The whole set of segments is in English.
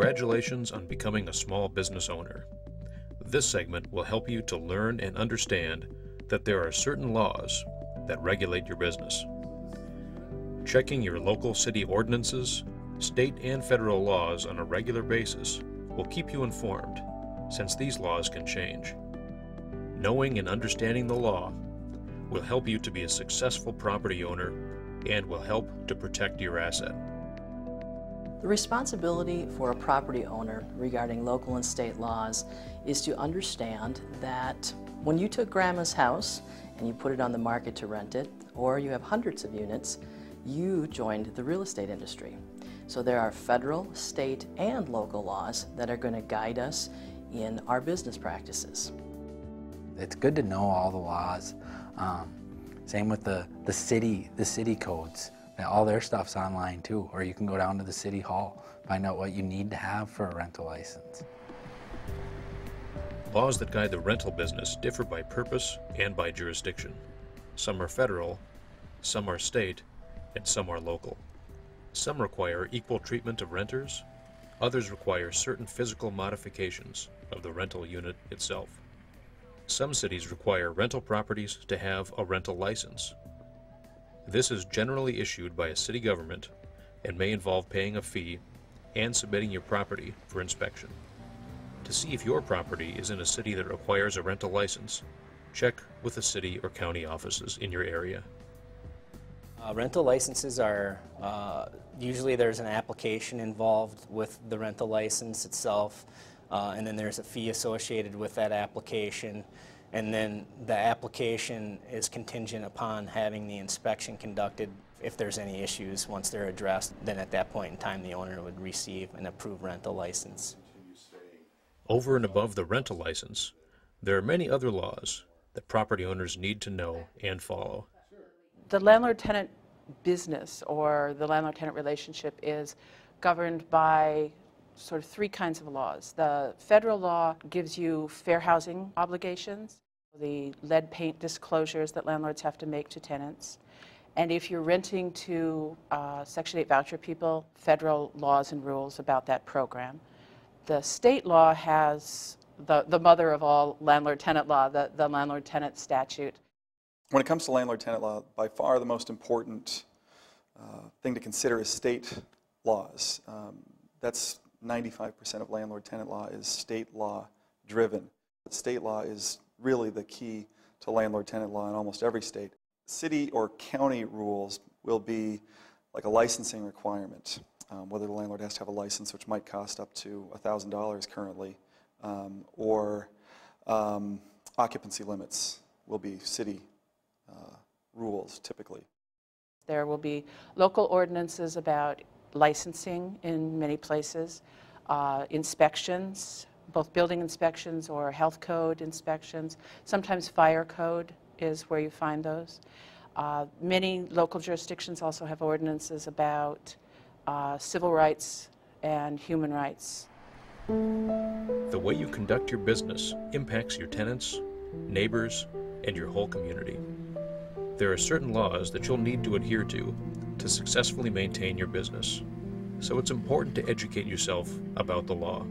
Congratulations on becoming a small business owner. This segment will help you to learn and understand that there are certain laws that regulate your business. Checking your local city ordinances, state and federal laws on a regular basis will keep you informed, since these laws can change. Knowing and understanding the law will help you to be a successful property owner and will help to protect your asset. The responsibility for a property owner regarding local and state laws is to understand that when you took Grandma's house and you put it on the market to rent it, or you have hundreds of units, you joined the real estate industry. So there are federal, state, and local laws that are going to guide us in our business practices. It's good to know all the laws. Same with the city codes. All their stuff's online too, or you can go down to the city hall, find out what you need to have for a rental license. Laws that guide the rental business differ by purpose and by jurisdiction. Some are federal, some are state, and some are local. Some require equal treatment of renters, others require certain physical modifications of the rental unit itself. Some cities require rental properties to have a rental license. This is generally issued by a city government and may involve paying a fee and submitting your property for inspection. To see if your property is in a city that requires a rental license, check with the city or county offices in your area. Rental licenses are, usually there's an application involved with the rental license itself, and then there's a fee associated with that application, and then the application is contingent upon having the inspection conducted. If there's any issues, once they're addressed, then at that point in time the owner would receive an approved rental license. Over and above the rental license, there are many other laws that property owners need to know and follow. The landlord-tenant business or the landlord-tenant relationship is governed by sort of three kinds of laws. The federal law gives you fair housing obligations, the lead paint disclosures that landlords have to make to tenants. And if you're renting to Section 8 voucher people, federal laws and rules about that program. The state law has the mother of all landlord-tenant law, the landlord-tenant statute. When it comes to landlord-tenant law, by far the most important thing to consider is state laws. That's 95% of landlord-tenant law is state law driven. State law is really the key to landlord-tenant law in almost every state. City or county rules will be like a licensing requirement, whether the landlord has to have a license, which might cost up to $1,000 currently, or occupancy limits will be city rules typically. There will be local ordinances about licensing in many places, inspections, both building inspections or health code inspections. Sometimes fire code is where you find those. Many local jurisdictions also have ordinances about civil rights and human rights. The way you conduct your business impacts your tenants, neighbors, and your whole community. There are certain laws that you'll need to adhere to successfully maintain your business. So it's important to educate yourself about the law.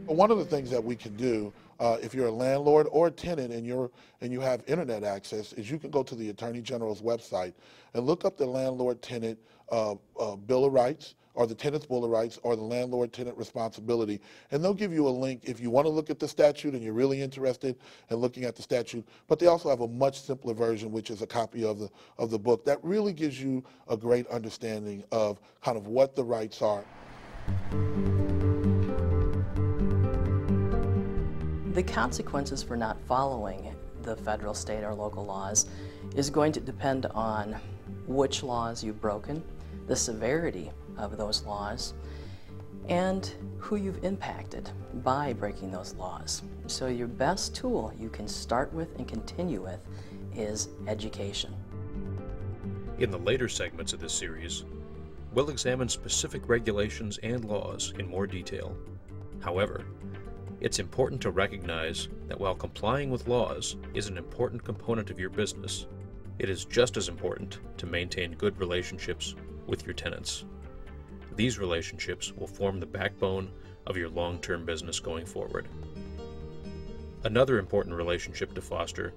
One of the things that we can do, if you're a landlord or a tenant and you have internet access, is you can go to the Attorney General's website and look up the landlord-tenant Bill of Rights, or the tenant's Bill of Rights, or the landlord-tenant responsibility, and they'll give you a link if you want to look at the statute and you're really interested in looking at the statute. But they also have a much simpler version, which is a copy of the book that really gives you a great understanding of kind of what the rights are. The consequences for not following the federal, state, or local laws is going to depend on which laws you've broken, the severity of those laws, and who you've impacted by breaking those laws. So your best tool you can start with and continue with is education. In the later segments of this series, we'll examine specific regulations and laws in more detail. However, it's important to recognize that while complying with laws is an important component of your business, it is just as important to maintain good relationships with your tenants. These relationships will form the backbone of your long-term business going forward. Another important relationship to foster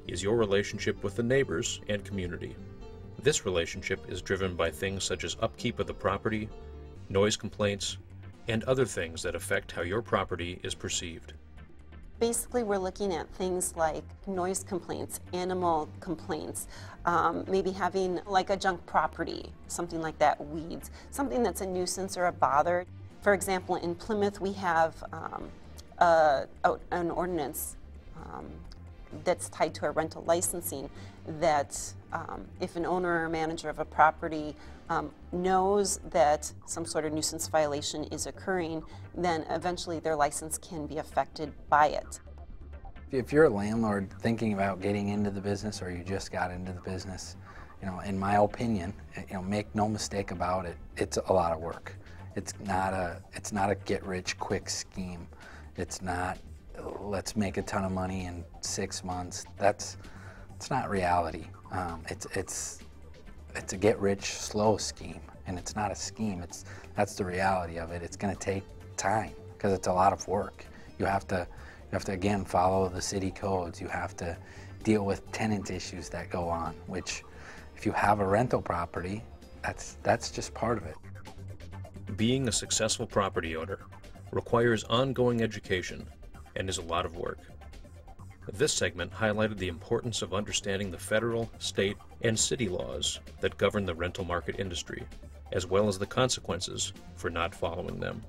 is your relationship with the neighbors and community. This relationship is driven by things such as upkeep of the property, noise complaints, and other things that affect how your property is perceived. Basically, we're looking at things like noise complaints, animal complaints, maybe having like a junk property, something like that, weeds, something that's a nuisance or a bother. For example, in Plymouth, we have an ordinance that's tied to our rental licensing that if an owner or manager of a property knows that some sort of nuisance violation is occurring, then eventually their license can be affected by it. If you're a landlord thinking about getting into the business, or you just got into the business, in my opinion, make no mistake about it, it's a lot of work. It's not a get-rich-quick scheme. It's not, let's make a ton of money in 6 months. It's not reality. It's a get-rich-slow scheme, and it's not a scheme. That's the reality of it. It's going to take time because it's a lot of work. You have to again follow the city codes. You have to deal with tenant issues that go on, which if you have a rental property, that's just part of it. Being a successful property owner requires ongoing education and is a lot of work. This segment highlighted the importance of understanding the federal, state, and city laws that govern the rental market industry, as well as the consequences for not following them.